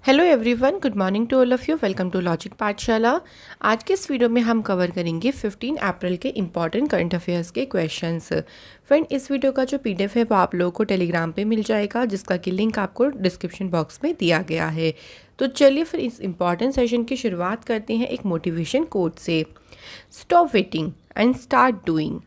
Hello everyone, good morning to all of you. Welcome to logic Pathshala. आज के इस video में हम कवर करेंगे 15 अप्रैल के इम्पॉर्टेंट करंट अफेयर्स के क्वेश्चंस। फ्रेंड, इस वीडियो का जो पीडीएफ है वो आप लोगों को टेलीग्राम पे मिल जाएगा, जिसका कि लिंक आपको डिस्क्रिप्शन बॉक्स में दिया गया है। तो चलिए फिर इस इम्पॉर्टेंट सेशन की शुरुआत करते हैं एक मोटिवेशन कोट से। Stop waiting and start doing.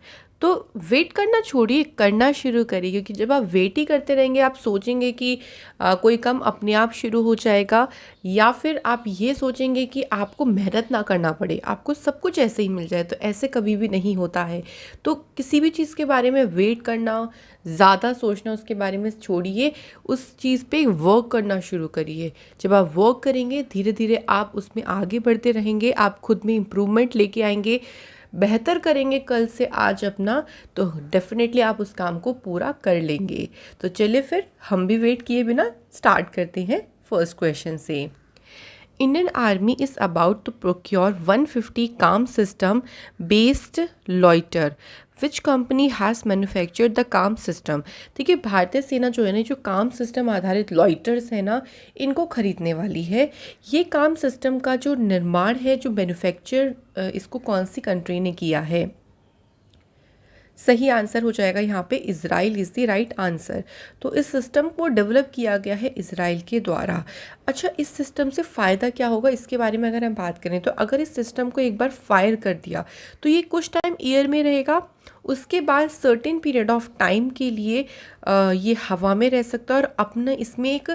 तो वेट करना छोड़िए, करना शुरू करिए, क्योंकि जब आप वेट ही करते रहेंगे आप सोचेंगे कि कोई काम अपने आप शुरू हो जाएगा, या फिर आप ये सोचेंगे कि आपको मेहनत ना करना पड़े, आपको सब कुछ ऐसे ही मिल जाए। तो ऐसे कभी भी नहीं होता है। तो किसी भी चीज़ के बारे में वेट करना, ज़्यादा सोचना उसके बारे में छोड़िए, उस चीज़ पे वर्क करना शुरू करिए। जब आप वर्क करेंगे धीरे धीरे आप उसमें आगे बढ़ते रहेंगे, आप खुद में इम्प्रूवमेंट लेके आएंगे, बेहतर करेंगे कल से आज अपना, तो डेफिनेटली आप उस काम को पूरा कर लेंगे। तो चलिए फिर हम भी वेट किए बिना स्टार्ट करते हैं फर्स्ट क्वेश्चन से। Indian army is about to procure 150 काम system based loiter. Which company has manufactured the काम सिस्टम। देखिए, भारतीय सेना जो है ना, जो काम सिस्टम आधारित लॉइटर्स है ना, इनको खरीदने वाली है। ये काम सिस्टम का जो निर्माण है, जो मैन्युफैक्चर, इसको कौन सी कंट्री ने किया है। सही आंसर हो जाएगा यहाँ पे Israel is the right answer. तो इस सिस्टम को डेवलप किया गया है इज़राइल के द्वारा। अच्छा, इस सिस्टम से फ़ायदा क्या होगा इसके बारे में अगर हम बात करें, तो अगर इस सिस्टम को एक बार फायर कर दिया तो ये कुछ टाइम एयर में रहेगा, उसके बाद सर्टेन पीरियड ऑफ टाइम के लिए ये हवा में रह सकता है, और अपना इसमें एक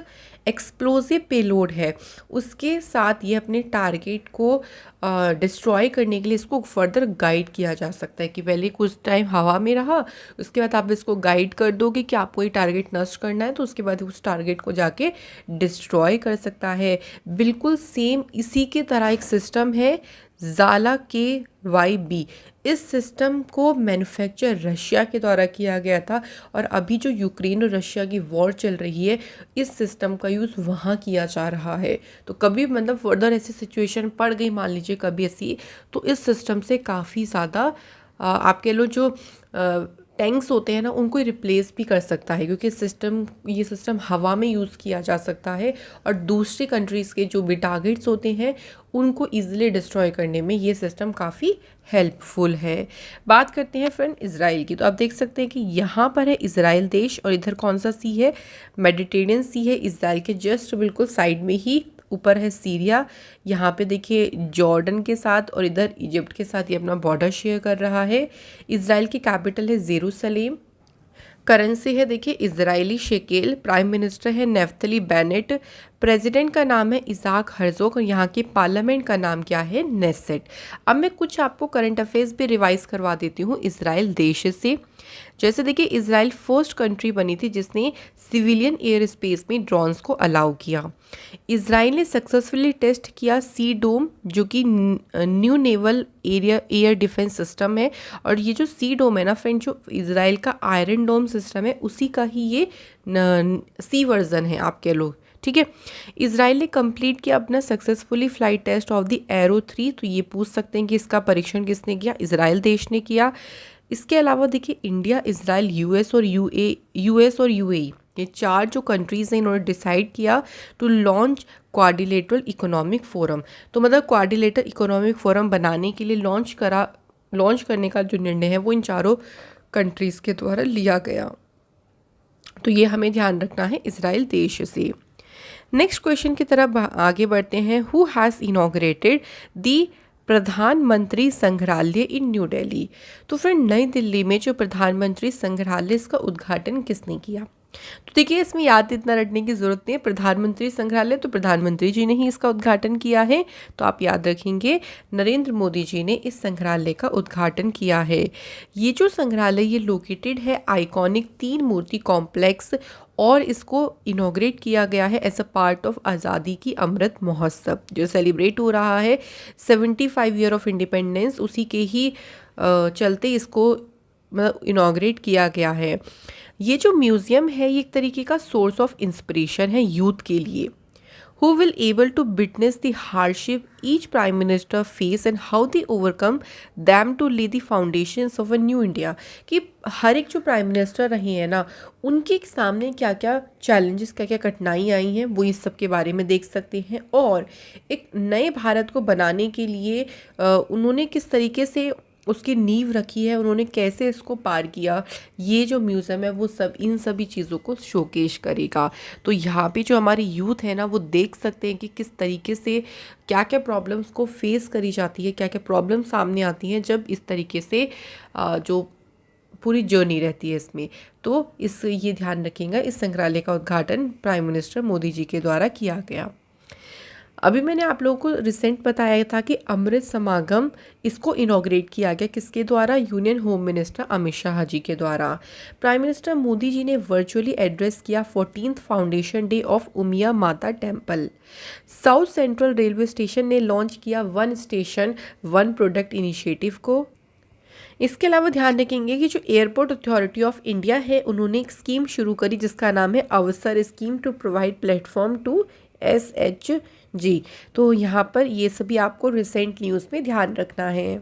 एक्सप्लोसिव पेलोड है, उसके साथ ये अपने टारगेट को डिस्ट्रॉय करने के लिए इसको फर्दर गाइड किया जा सकता है। कि पहले कुछ टाइम हवा में रहा, उसके बाद आप इसको गाइड कर दोगे कि आपको ये टारगेट नष्ट करना है, तो उसके बाद उस टारगेट को जाके डिस्ट्रॉय कर सकता है। बिल्कुल सेम इसी के तरह एक सिस्टम है ज़ाला KYB। इस सिस्टम को मैन्युफैक्चर रशिया के द्वारा किया गया था, और अभी जो यूक्रेन और रशिया की वॉर चल रही है, इस सिस्टम का यूज़ वहाँ किया जा रहा है। तो कभी मतलब फर्दर ऐसी सिचुएशन पड़ गई, मान लीजिए कभी ऐसी, तो इस सिस्टम से काफ़ी ज़्यादा आप कह लो जो टैंक्स होते हैं ना, उनको रिप्लेस भी कर सकता है, क्योंकि ये सिस्टम हवा में यूज़ किया जा सकता है, और दूसरी कंट्रीज़ के जो भी टारगेट्स होते हैं उनको ईजिली डिस्ट्रॉय करने में ये सिस्टम काफ़ी हेल्पफुल है। बात करते हैं फ्रेंड इज़राइल की। तो आप देख सकते हैं कि यहाँ पर है इज़राइल देश, और इधर कौन सा सी है, मेडिटेरियन सी है। इज़राइल के जस्ट बिल्कुल साइड में ही ऊपर है सीरिया। यहाँ पे देखिए जॉर्डन के साथ और इधर इजिप्ट के साथ ये अपना बॉर्डर शेयर कर रहा है। इज़राइल की कैपिटल है जेरूसलेम। करेंसी है देखिए इजरायली शेकेल। प्राइम मिनिस्टर है नेफ्तली बेनेट। प्रेसिडेंट का नाम है इसाक हर्जोग, और यहाँ के पार्लियामेंट का नाम क्या है, नेसेट। अब मैं कुछ आपको करंट अफेयर्स भी रिवाइज करवा देती हूँ इजराइल देश से। जैसे देखिए, इजराइल फर्स्ट कंट्री बनी थी जिसने सिविलियन एयर स्पेस में ड्रोन्स को अलाउ किया। इजराइल ने सक्सेसफुली टेस्ट किया सी डोम, जो कि new naval air defence system है। और ये जो सी डोम है ना फ्रेंड, जो इजराइल का आयरन डोम सिस्टम है, उसी का ही ये सी वर्जन है, आप कह लो। ठीक है। इजराइल ने कंप्लीट किया अपना successfully flight test of the Arrow 3। तो ये पूछ सकते हैं कि इसका परीक्षण किसने किया, इजराइल देश ने किया। इसके अलावा देखिए, इंडिया, इजराइल, यूएस और यूएई, ये चार जो कंट्रीज़ हैं, इन्होंने डिसाइड किया to launch quadrilateral economic forum. तो मतलब क्वाड्रिलेटरल इकोनॉमिक फोरम बनाने के लिए लॉन्च करने का जो निर्णय है वो इन चारों कंट्रीज़ के द्वारा लिया गया। तो ये हमें ध्यान रखना है इजराइल देश से। नेक्स्ट क्वेश्चन की तरफ आगे बढ़ते हैं। हु हैज़ इनॉग्रेटेड दी प्रधानमंत्री संग्रहालय इन न्यू दिल्ली। तो फिर नई दिल्ली में जो प्रधानमंत्री संग्रहालय, इसका उद्घाटन किसने किया। तो देखिए, इसमें याद इतना रटने की ज़रूरत नहीं है। प्रधानमंत्री संग्रहालय तो प्रधानमंत्री जी ने ही इसका उद्घाटन किया है, तो आप याद रखेंगे नरेंद्र मोदी जी ने इस संग्रहालय का उद्घाटन किया है। ये जो संग्रहालय ये लोकेटेड है आइकॉनिक 3 मूर्ति कॉम्प्लेक्स, और इसको इनॉग्रेट किया गया है एज अ पार्ट ऑफ आज़ादी की अमृत महोत्सव जो सेलिब्रेट हो रहा है 75 ईयर ऑफ इंडिपेंडेंस, उसी के ही चलते इसको इनॉग्रेट किया गया है। ये जो म्यूज़ियम है ये एक तरीके का सोर्स ऑफ इंस्पिरेशन है यूथ के लिए। who will able to witness the hardship each prime minister face and how they overcome them to lay the foundations of a new India। कि हर एक जो प्राइम मिनिस्टर रहे हैं ना, उनके सामने क्या क्या चैलेंजेस, क्या क्या कठिनाई आई हैं, वो इस सब के बारे में देख सकते हैं। और एक नए भारत को बनाने के लिए उन्होंने किस तरीके से उसकी नींव रखी है, उन्होंने कैसे इसको पार किया, ये जो म्यूज़ियम है वो सब इन सभी चीज़ों को शोकेश करेगा। तो यहाँ पे जो हमारी यूथ है ना, वो देख सकते हैं कि किस तरीके से क्या क्या प्रॉब्लम्स को फेस करी जाती है, क्या क्या प्रॉब्लम सामने आती हैं जब इस तरीके से जो पूरी जर्नी रहती है इसमें। तो ये ध्यान रखिएगा, इस संग्रहालय का उद्घाटन प्राइम मिनिस्टर मोदी जी के द्वारा किया गया। अभी मैंने आप लोगों को रिसेंट बताया था कि अमृत समागम इसको इनॉग्रेट किया गया, किसके द्वारा? Union home minister Amit Shah ji के द्वारा। प्राइम मिनिस्टर मोदी जी ने वर्चुअली एड्रेस किया 14th foundation day of Umiya माता temple. South central railway station ने लॉन्च किया one station one product initiative को। इसके अलावा ध्यान रखेंगे कि जो एयरपोर्ट अथॉरिटी ऑफ इंडिया है, उन्होंने एक स्कीम शुरू करी जिसका नाम है Avsar scheme to provide platform to SHG। तो यहाँ पर ये सभी आपको रिसेंट न्यूज़ में ध्यान रखना है।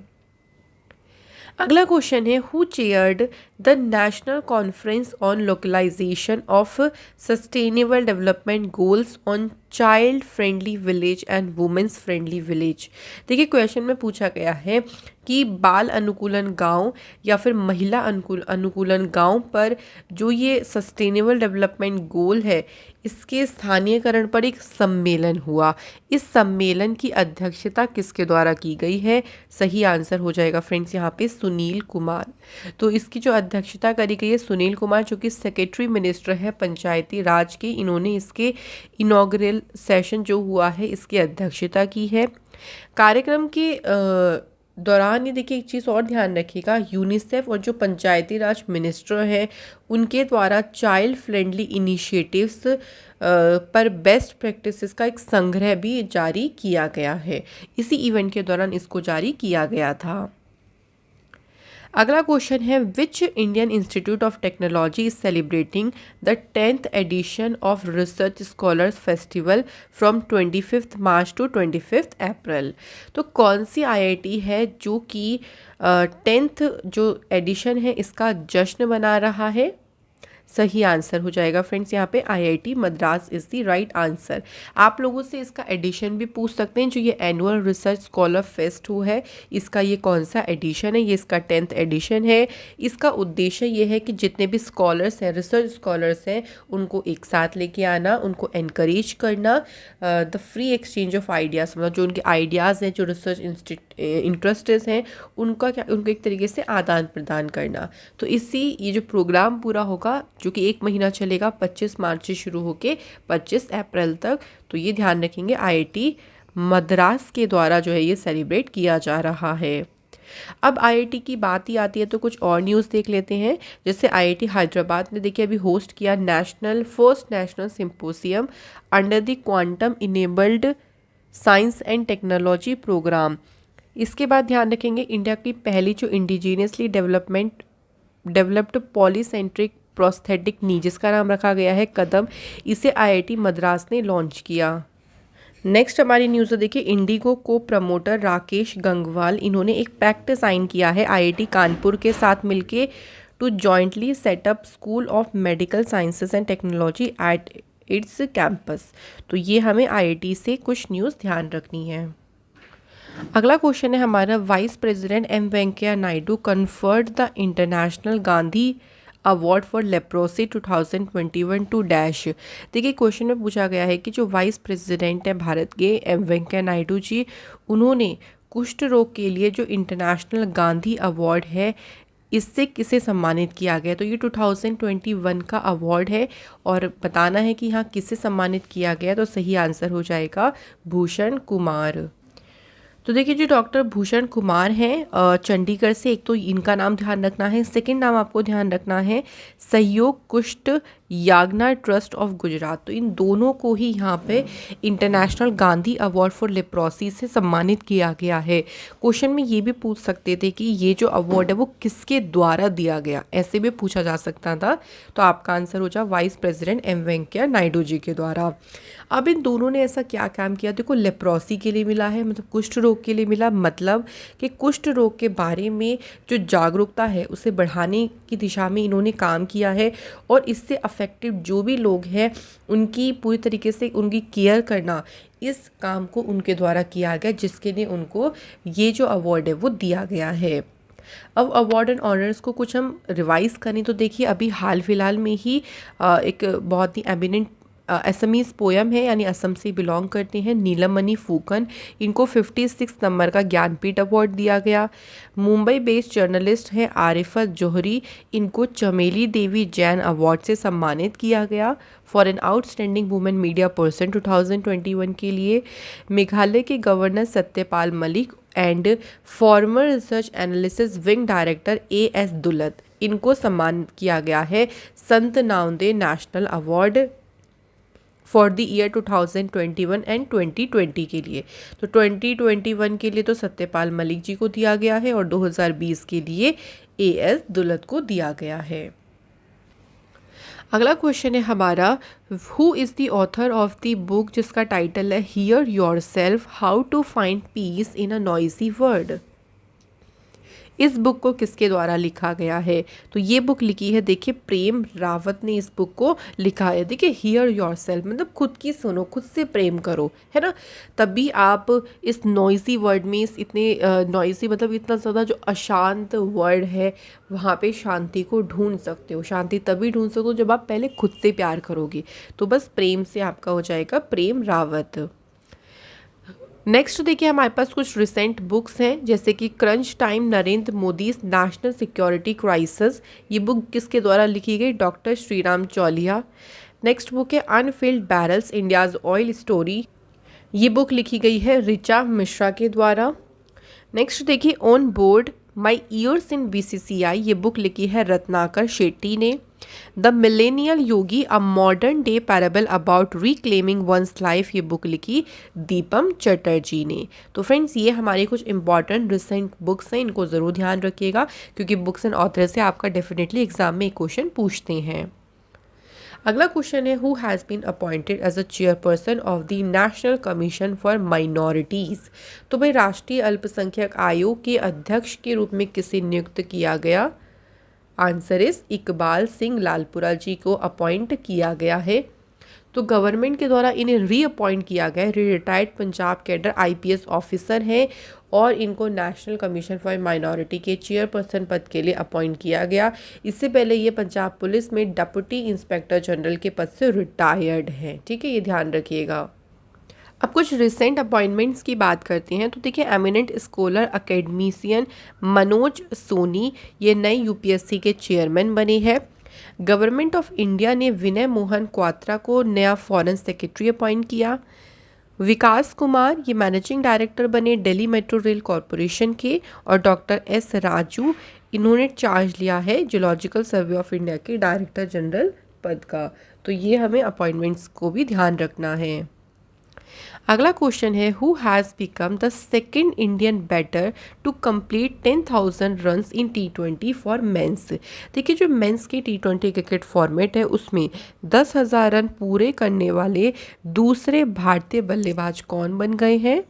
अगला क्वेश्चन है, who chaired the national conference on localization of sustainable development goals on child friendly village and women's friendly village. देखिए क्वेश्चन में पूछा गया है कि बाल अनुकूलन गांव या फिर महिला अनुकूलन गांव पर जो ये सस्टेनेबल डेवलपमेंट गोल है, इसके स्थानीयकरण पर एक सम्मेलन हुआ। इस सम्मेलन की अध्यक्षता किसके द्वारा की गई है? सही आंसर हो जाएगा फ्रेंड्स यहाँ पे सुनील कुमार। तो इसकी जो अध्यक्षता करी गई है सुनील कुमार, जो कि सेक्रेटरी मिनिस्टर है पंचायती राज के, इन्होंने इसके इनॉग्रल सेशन जो हुआ है इसकी अध्यक्षता की है। कार्यक्रम के दौरान ये देखिए एक चीज़ और ध्यान रखिएगा, यूनिसेफ और जो पंचायती राज मिनिस्टर हैं उनके द्वारा चाइल्ड फ्रेंडली इनिशिएटिव्स पर बेस्ट प्रैक्टिसेस का एक संग्रह भी जारी किया गया है। इसी इवेंट के दौरान इसको जारी किया गया था। अगला क्वेश्चन है, which Indian institute of technology is celebrating the 10th edition of research scholars festival from 25 March to 25 April. तो कौन सी IIT है जो कि 10th जो एडिशन है इसका जश्न मना रहा है? सही आंसर हो जाएगा फ्रेंड्स यहाँ पे IIT Madras is the right answer. आप लोगों से इसका एडिशन भी पूछ सकते हैं। जो ये एनुअल रिसर्च स्कॉलर फेस्ट है, इसका ये कौन सा एडिशन है? ये इसका 10th एडिशन है। इसका उद्देश्य ये है कि जितने भी स्कॉलर्स हैं, रिसर्च स्कॉलर्स हैं, उनको एक साथ लेके आना, उनको एनकरेज करना, the free exchange of ideas, मतलब जो उनके आइडियाज़ हैं, जो रिसर्च इंटरेस्टेड हैं, उनको एक तरीके से आदान प्रदान करना। तो ये जो प्रोग्राम पूरा होगा जो कि 1 महीना चलेगा, 25 मार्च से शुरू होके 25 अप्रैल तक। तो ये ध्यान रखेंगे IIT मद्रास के द्वारा जो है ये सेलिब्रेट किया जा रहा है। अब IIT की बात ही आती है तो कुछ और न्यूज़ देख लेते हैं। जैसे IIT हैदराबाद ने देखिए अभी होस्ट किया first national symposium under the quantum enabled science and technology program. इसके बाद ध्यान रखेंगे इंडिया की पहली जो indigenously developed polycentric prosthetic knee, जिसका नाम रखा गया है कदम, इसे IIT मद्रास ने लॉन्च किया। नेक्स्ट हमारी न्यूज़ देखिए, इंडिगो को प्रमोटर राकेश गंगवाल, इन्होंने एक पैक्ट साइन किया है IIT कानपुर के साथ मिलके to jointly set up school of medical sciences and technology at its campus. तो ये हमें IIT से कुछ न्यूज़ ध्यान रखनी है। अगला क्वेश्चन है हमारा, vice president M Venkaiah Naidu conferred the international Gandhi award for leprosy 2021 to dash. देखिए क्वेश्चन में पूछा गया है कि जो वाइस प्रेसिडेंट है भारत के M वेंकैया नायडू जी, उन्होंने कुष्ठ रोग के लिए जो इंटरनेशनल गांधी अवार्ड है इससे किसे सम्मानित किया गया। तो ये 2021 का अवार्ड है और बताना है कि यहाँ किसे सम्मानित किया गया। तो सही आंसर हो जाएगा भूषण कुमार। तो देखिए जो डॉक्टर भूषण कुमार हैं चंडीगढ़ से, एक तो इनका नाम ध्यान रखना है, सेकंड नाम आपको ध्यान रखना है सहयोग कुष्ठ यागना ट्रस्ट ऑफ गुजरात। तो इन दोनों को ही यहाँ पे international Gandhi award for leprosy से सम्मानित किया गया है। क्वेश्चन में ये भी पूछ सकते थे कि ये जो अवार्ड है वो किसके द्वारा दिया गया, ऐसे भी पूछा जा सकता था। तो आपका आंसर हो जाए vice president M Venkaiah Naidu ji के द्वारा। अब इन दोनों ने ऐसा क्या काम किया, देखो लेप्रोसी के लिए मिला है, मतलब कुष्ठ रोग के लिए मिला, मतलब कि कुष्ठ रोग के बारे में जो जागरूकता है उसे बढ़ाने की दिशा में इन्होंने काम किया है और इससे अफेक्टेड जो भी लोग हैं उनकी पूरी तरीके से उनकी केयर करना, इस काम को उनके द्वारा किया गया, जिसके लिए उनको ये जो अवार्ड है वो दिया गया है। अब अवार्ड एंड ऑनर्स को कुछ हम रिवाइज करें तो देखिए अभी हाल फिलहाल में ही एक बहुत ही एमिनेंट असमीज पोयम है, यानी असम से बिलोंग करते हैं, नीलमणि फूकन, इनको 56 नंबर का ज्ञानपीठ अवार्ड दिया गया। मुंबई बेस्ड जर्नलिस्ट हैं आरिफत जोहरी, इनको चमेली देवी जैन अवार्ड से सम्मानित किया गया for an outstanding women media person 2021 के लिए। मेघालय के governor Satyapal Malik and farmer research analysis wing director AS Dulat, इनको सम्मानित किया गया है संत Namdev national award for the year 2021 and 2020 के लिए। तो 2021 के लिए तो सत्यपाल मलिक जी को दिया गया है और 2020 के लिए AS दुलत को दिया गया है। अगला क्वेश्चन है हमारा, who is the author of the book जिसका टाइटल है hear yourself how to find peace in a noisy world. इस बुक को किसके द्वारा लिखा गया है, तो ये बुक लिखी है, देखिए प्रेम रावत ने इस बुक को लिखा है। देखिए हियर योरसेल्फ मतलब खुद की सुनो, खुद से प्रेम करो, है ना, तभी आप इस नॉइजी वर्ल्ड में, इस इतने नॉइजी मतलब इतना ज़्यादा जो अशांत वर्ल्ड है वहाँ पे शांति को ढूंढ सकते हो। शांति तभी ढूंढ सकते हो जब आप पहले खुद से प्यार करोगे। तो बस प्रेम से आपका हो जाएगा प्रेम रावत। नेक्स्ट देखिए हमारे पास कुछ रिसेंट बुक्स हैं, जैसे कि crunch time Narendra Modi national security crisis, ये बुक किसके द्वारा लिखी गई, doctor Sreeram Chaulia. Next book है unfilled barrels India's oil story, ये बुक लिखी गई है ऋचा मिश्रा के द्वारा। नेक्स्ट देखिए on board my years in BCCI, ये बुक लिखी है रत्नाकर शेट्टी ने। The millennial yogi a modern day parable about reclaiming one's life, ये बुक लिखी दीपम चटर्जी ने। तो फ्रेंड्स ये हमारी कुछ इंपॉर्टेंट रिसेंट बुक्स हैं, इनको ज़रूर ध्यान रखिएगा क्योंकि बुक्स एंड ऑथर से आपका डेफिनेटली एग्जाम में एक क्वेश्चन पूछते हैं। अगला क्वेश्चन है who has been appointed as a chairperson of the national commission for minorities. तो भाई राष्ट्रीय अल्पसंख्यक आयोग के अध्यक्ष के रूप में किसे नियुक्त किया गया, आंसर इज इकबाल सिंह लालपुरा जी को अपॉइंट किया गया है। तो गवर्नमेंट के द्वारा इन्हें रीअपॉइंट किया गया है, retired Punjab cadre IPS officer हैं और इनको नेशनल कमीशन फॉर माइनॉरिटी के चेयरपर्सन पद के लिए अपॉइंट किया गया। इससे पहले ये पंजाब पुलिस में डिप्टी इंस्पेक्टर जनरल के पद से रिटायर्ड हैं, ठीक है, ये ध्यान रखिएगा। अब कुछ रिसेंट अपॉइंटमेंट्स की बात करते हैं। तो देखिए eminent scholar academician Manoj Soni ये नए UPSC के चेयरमैन बने हैं। गवर्नमेंट ऑफ इंडिया ने विनय मोहन क्वात्रा को नया फॉरेन सेक्रेटरी अपॉइंट किया। विकास कुमार ये मैनेजिंग डायरेक्टर बने दिल्ली मेट्रो रेल कॉरपोरेशन के। और डॉक्टर S राजू इन्होंने चार्ज लिया है जियोलॉजिकल सर्वे ऑफ इंडिया के डायरेक्टर जनरल पद का। तो ये हमें अपॉइंटमेंट्स को भी ध्यान रखना है। अगला क्वेश्चन है who has become the second Indian batter to complete 10,000 runs in T20 for men's. देखिए जो मेंस की T20 क्रिकेट फॉर्मेट है उसमें 10,000 रन पूरे करने वाले दूसरे भारतीय बल्लेबाज कौन बन गए हैं,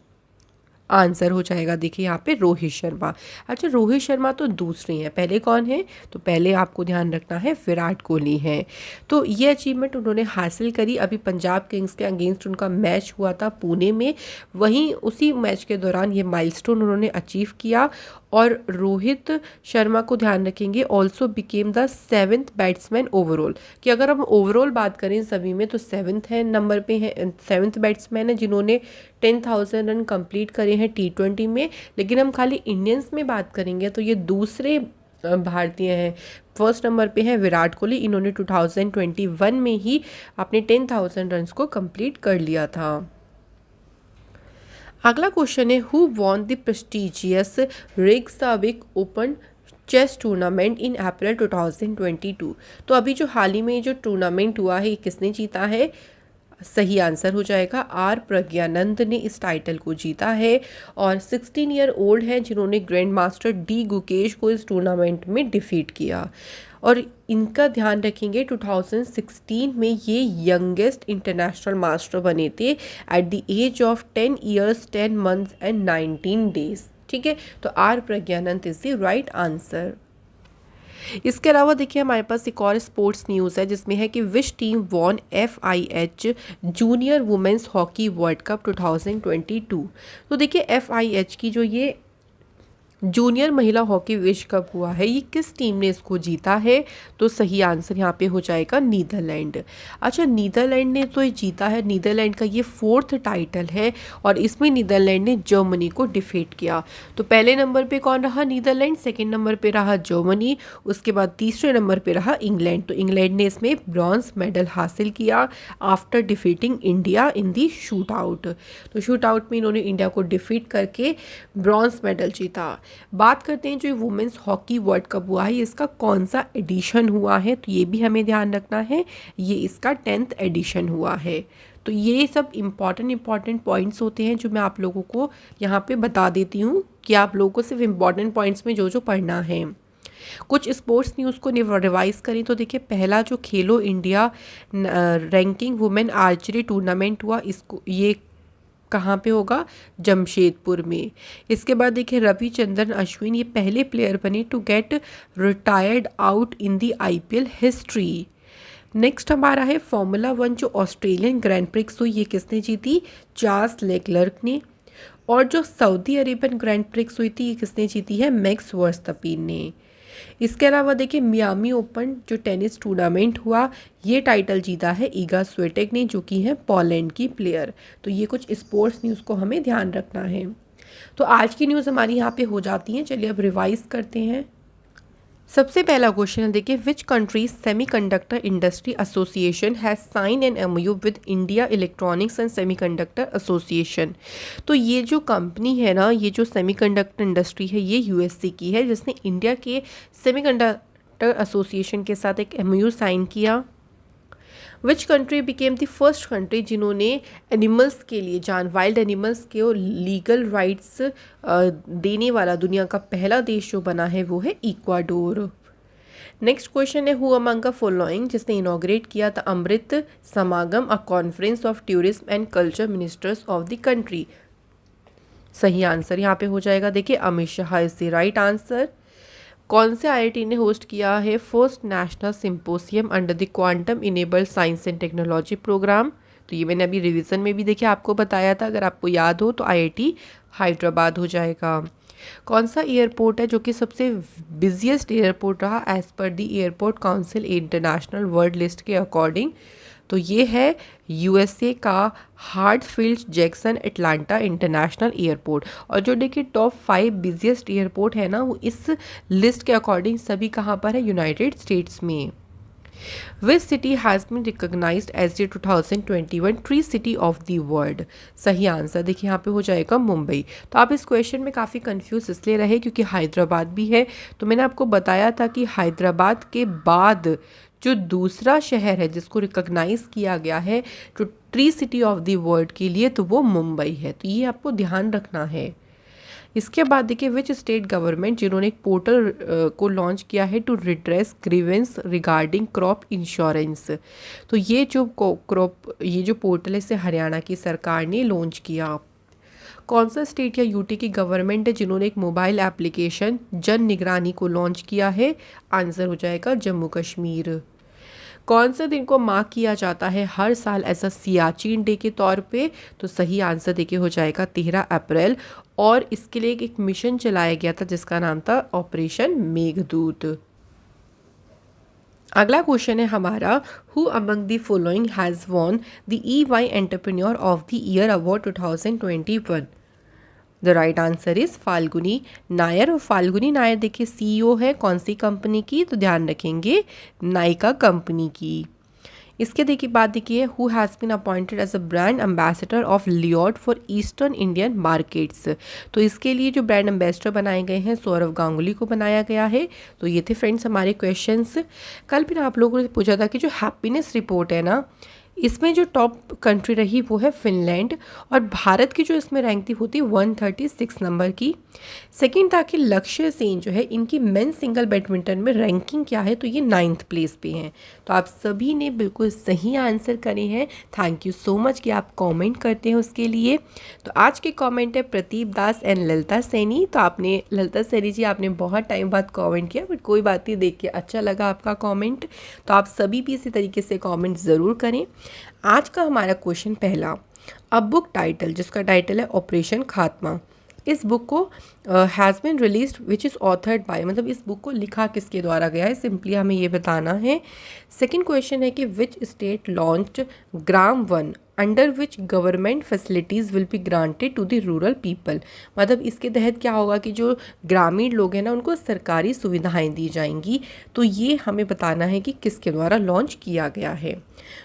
आंसर हो जाएगा देखिए यहाँ पे रोहित शर्मा। अच्छा रोहित शर्मा तो दूसरे हैं, पहले कौन है, तो पहले आपको ध्यान रखना है विराट कोहली हैं। तो ये अचीवमेंट उन्होंने हासिल करी, अभी पंजाब किंग्स के अगेंस्ट उनका मैच हुआ था पुणे में, वहीं उसी मैच के दौरान ये माइलस्टोन उन्होंने अचीव किया। और रोहित शर्मा को ध्यान रखेंगे also became the 7th batsman overall, कि अगर हम ओवरऑल बात करें सभी में तो 7th है नंबर पे है, 7th बैट्समैन है जिन्होंने 10,000 रन कंप्लीट करे हैं T20 में। लेकिन हम खाली इंडियंस में बात करेंगे तो ये दूसरे भारतीय हैं। फर्स्ट नंबर पे है विराट कोहली, इन्होंने 2021 में ही अपने 10,000 रन को कंप्लीट कर लिया था। अगला क्वेश्चन है who won the prestigious Reykjavik Open chess tournament in April 2022। तो अभी जो हाल ही में जो टूर्नामेंट हुआ है, किसने जीता है? सही आंसर हो जाएगा आर प्रज्ञानंद ने इस टाइटल को जीता है और 16 ईयर ओल्ड हैं जिन्होंने ग्रैंड मास्टर डी गुकेश को इस टूर्नामेंट में डिफीट किया। और इनका ध्यान रखेंगे 2016 में ये यंगेस्ट इंटरनेशनल मास्टर बने थे at the age of 10 years 10 months and 19 days. ठीक है, तो R Praggnanandhaa is the right answer. इसके अलावा देखिए हमारे पास एक और स्पोर्ट्स न्यूज़ है जिसमें है कि which team von FIH junior women's hockey world cup 2022। तो देखिए FIH की जो ये जूनियर महिला हॉकी विश्व कप हुआ है, ये किस टीम ने इसको जीता है? तो सही आंसर यहाँ पे हो जाएगा नीदरलैंड। अच्छा, नीदरलैंड ने तो ये जीता है, नीदरलैंड का ये 4th टाइटल है और इसमें नीदरलैंड ने जर्मनी को डिफीट किया। तो पहले नंबर पे कौन रहा? नीदरलैंड। सेकेंड नंबर पे रहा जर्मनी। उसके बाद तीसरे नंबर पे रहा इंग्लैंड। तो इंग्लैंड ने इसमें ब्रॉन्ज मेडल हासिल किया after defeating India in the shoot out. तो शूट आउट में इन्होंने इंडिया को डिफीट करके ब्रॉन्ज मेडल जीता। बात करते हैं जो वुमेंस हॉकी वर्ल्ड कप हुआ है, इसका कौन सा एडिशन हुआ है? तो ये भी हमें ध्यान रखना है, ये इसका 10th एडिशन हुआ है। तो ये सब इम्पॉर्टेंट पॉइंट्स होते हैं जो मैं आप लोगों को यहाँ पे बता देती हूँ कि आप लोगों को सिर्फ इम्पॉर्टेंट पॉइंट्स में जो जो पढ़ना है। कुछ स्पोर्ट्स न्यूज़ को रिवाइज करें तो देखिए पहला जो खेलो India ranking women archery tournament हुआ, इसको ये कहाँ पे होगा? जमशेदपुर में। इसके बाद देखिए रविचंद्रन अश्विन ये पहले प्लेयर बने to get retired out in the IPL history. Next हमारा है फॉर्मूला 1 जो ऑस्ट्रेलियन ग्रैंड प्रिक्स हुई, ये किसने जीती? चार्ल्स लेक्लर्क ने। और जो सऊदी अरेबियन ग्रैंड प्रिक्स हुई थी, ये किसने जीती है? मैक्स वर्स्टैपिन ने। इसके अलावा देखिए मियामी ओपन जो टेनिस टूर्नामेंट हुआ, ये टाइटल जीता है ईगा स्विएटेक ने जो कि है पोलैंड की प्लेयर। तो ये कुछ स्पोर्ट्स न्यूज़ को हमें ध्यान रखना है। तो आज की न्यूज़ हमारी यहाँ पे हो जाती हैं। चलिए अब रिवाइज करते हैं। सबसे पहला क्वेश्चन देखिए which country semiconductor industry association has sign an MOU with India electronics and semiconductor association. तो ये जो कंपनी है ना, ये जो सेमीकंडक्टर इंडस्ट्री है, ये USA की है जिसने इंडिया के सेमीकंडक्टर एसोसिएशन के साथ एक MOU साइन किया। Which country became the first country जिन्होंने एनिमल्स के लिए वाइल्ड एनिमल्स के लीगल राइट्स देने वाला दुनिया का पहला देश जो बना है वो है इक्वाडोर। नेक्स्ट क्वेश्चन है हु अमंग द फॉलोइंग जिसने इनॉग्रेट किया था Amrit Samagam a conference of tourism and culture ministers of the country. सही आंसर यहाँ पे हो जाएगा देखिए Amit Shah is the right answer. कौन से IIT ने होस्ट किया है first national symposium under the quantum enabled science and technology programme? तो ये मैंने अभी रिवीजन में भी देखिए आपको बताया था, अगर आपको याद हो तो IIT हैदराबाद हो जाएगा। कौन सा एयरपोर्ट है जो कि सबसे बिजिएस्ट एयरपोर्ट रहा as per the airport council international world list के अकॉर्डिंग? तो ये है USA का Hartsfield Jackson Atlanta international airport. और जो देखिए टॉप 5 बिजिएस्ट एयरपोर्ट है ना, वो इस लिस्ट के अकॉर्डिंग सभी कहाँ पर है? यूनाइटेड स्टेट्स में। Which city has been recognized as the 2021 tree city of the world? सही आंसर देखिए यहाँ पे हो जाएगा मुंबई। तो आप इस क्वेश्चन में काफ़ी कंफ्यूज इसलिए रहे क्योंकि हैदराबाद भी है। तो मैंने आपको बताया था कि हैदराबाद के बाद जो दूसरा शहर है जिसको रिकॉग्नाइज किया गया है जो tree city of the world के लिए, तो वो मुंबई है। तो ये आपको ध्यान रखना है। इसके बाद देखिए विच स्टेट गवर्नमेंट जिन्होंने एक पोर्टल को लॉन्च किया है to redress grievance regarding crop insurance. तो ये जो पोर्टल है इसे हरियाणा की सरकार ने लॉन्च किया। कौन सा स्टेट या यूटी की गवर्नमेंट है जिन्होंने एक मोबाइल एप्लीकेशन जन निगरानी को लॉन्च किया है? आंसर हो जाएगा जम्मू कश्मीर। कौन से दिन को मार्क किया जाता है हर साल ऐसा सियाचिन डे के तौर पे? तो सही आंसर देखिए हो जाएगा 13 अप्रैल। और इसके लिए एक मिशन चलाया गया था जिसका नाम था ऑपरेशन मेघदूत। अगला क्वेश्चन है हमारा who among the following has won the EY entrepreneur of the year award 2021? The right answer is Falguni Nair. और फाल्गुनी नायर देखिए CEO है कौन सी कंपनी की? तो ध्यान रखेंगे नायका कंपनी की। इसके देखिए बात देखिए, who has been appointed as a brand ambassador of लियोट फॉर ईस्टर्न इंडियन मार्केट्स। तो इसके लिए जो ब्रांड एम्बेसडर बनाए गए हैं सौरव गांगुली को बनाया गया है। तो ये थे फ्रेंड्स हमारे क्वेश्चंस। कल फिर आप लोगों ने पूछा था कि जो हैप्पीनेस रिपोर्ट है ना, इसमें जो टॉप कंट्री रही वो है फिनलैंड, और भारत की जो इसमें रैंक थी वो थी 136 नंबर की। सेकंड था कि लक्ष्य सेन जो है इनकी मेन सिंगल बैडमिंटन में रैंकिंग क्या है, तो ये 9th प्लेस पे हैं। तो आप सभी ने बिल्कुल सही आंसर करे हैं। थैंक यू सो मच कि आप कमेंट करते हैं उसके लिए। तो आज के कमेंट है प्रदीप दास एंड ललिता सैनी। तो आपने ललिता सैनी जी आपने बहुत टाइम बाद कमेंट किया, बट कोई बात नहीं, देख के अच्छा लगा आपका कमेंट। तो आप सभी भी इसी तरीके से कमेंट ज़रूर करें। आज का हमारा क्वेश्चन पहला, अ बुक टाइटल जिसका टाइटल है ऑपरेशन खात्मा। इस बुक को has been released which is authored bye, मतलब इस बुक को लिखा किसके द्वारा गया है, सिंपली हमें ये बताना है। सेकंड क्वेश्चन है कि which state launched Gram 1 under which government facilities will be granted to the rural people. मतलब इसके तहत क्या होगा कि जो ग्रामीण लोग हैं ना उनको सरकारी सुविधाएं दी जाएंगी। तो ये हमें बताना है कि किसके द्वारा लॉन्च किया गया है।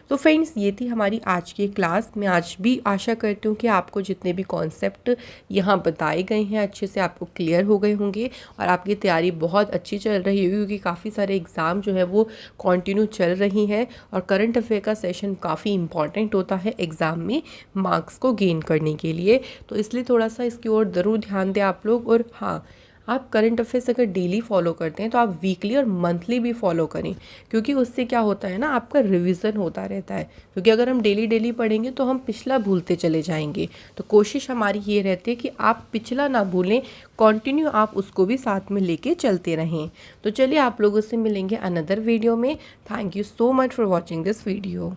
तो फ्रेंड्स ये थी हमारी आज की क्लास। मैं आज भी आशा करती हूँ कि आपको जितने भी कॉन्सेप्ट यहाँ बताए गए हैं अच्छे से आपको क्लियर हो गए होंगे, और आपकी तैयारी बहुत अच्छी चल रही होगी, क्योंकि काफ़ी सारे एग्ज़ाम जो है वो कंटिन्यू चल रही हैं, और करंट अफेयर का सेशन काफ़ी इंपॉर्टेंट होता है एग्ज़ाम में मार्क्स को गेन करने के लिए। तो इसलिए थोड़ा सा इसकी ओर ज़रूर ध्यान दें आप लोग। और हाँ, आप करंट अफेयर्स अगर डेली फॉलो करते हैं तो आप वीकली और मंथली भी फॉलो करें, क्योंकि उससे क्या होता है ना, आपका रिवीजन होता रहता है। क्योंकि अगर हम डेली डेली पढ़ेंगे तो हम पिछला भूलते चले जाएंगे। तो कोशिश हमारी ये रहती है कि आप पिछला ना भूलें, कंटिन्यू आप उसको भी साथ में लेके चलते रहें। तो चलिए आप लोगों से मिलेंगे अनदर वीडियो में। Thank you so much for watching this video.